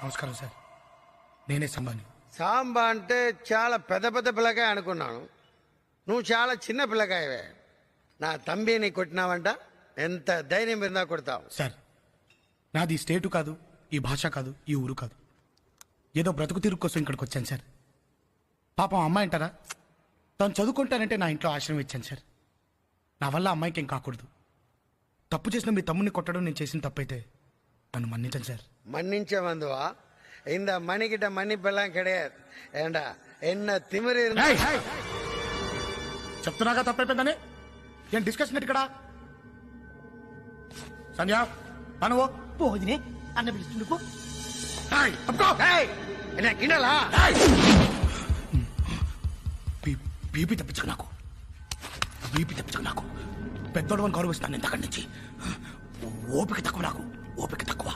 నమస్కారం సార్, నేనే సంబాని. సాంబా అంటే చాలా పెద్ద పెద్ద పిల్లకాయ అనుకున్నాను. నువ్వు చాలా చిన్న పిల్లకాయవే. నా తంబిని కొట్టినావంట. ఎంత ధైర్యం మీద కొడతావు? సార్, నాది ఈ స్టేటు కాదు, ఈ భాష కాదు, ఈ ఊరు కాదు. ఏదో బ్రతుకు తిరుగు కోసం ఇక్కడికి వచ్చాను సార్. పాపం అమ్మాయి అంటారా, తను చదువుకుంటానంటే నా ఇంట్లో ఆశ్రమం ఇచ్చాను సార్. నా వల్ల అమ్మాయికి ఏం కాకూడదు. తప్పు చేసిన మీ తమ్ముడిని కొట్టడం నేను చేసిన తప్పైతే నన్ను మన్నించండి సార్. மன்னிச்ச வந்துவா இந்த மணிக்கிட்ட மன்னிப்பெல்லாம் கிடையாது. ஏண்டா என்ன திமிரு ఏయ్! చెప్తున్నాగా తప్పైపోయిందని. ఏం డిస్కషన్ ఇక్కడ? సంధ్య అనువో పోదినే అన్న పిలుస్తుండుకో. என்ன கிண்டலா? బీపీ తెప్పించకు నాకు, బీపీ తెప్పించకు నాకు. పెద్దోడు అని గౌరవిస్తాను ఇంతకడి నుంచి. ఓపిక తక్కువ నాకు, ఓపిక తక్కువ.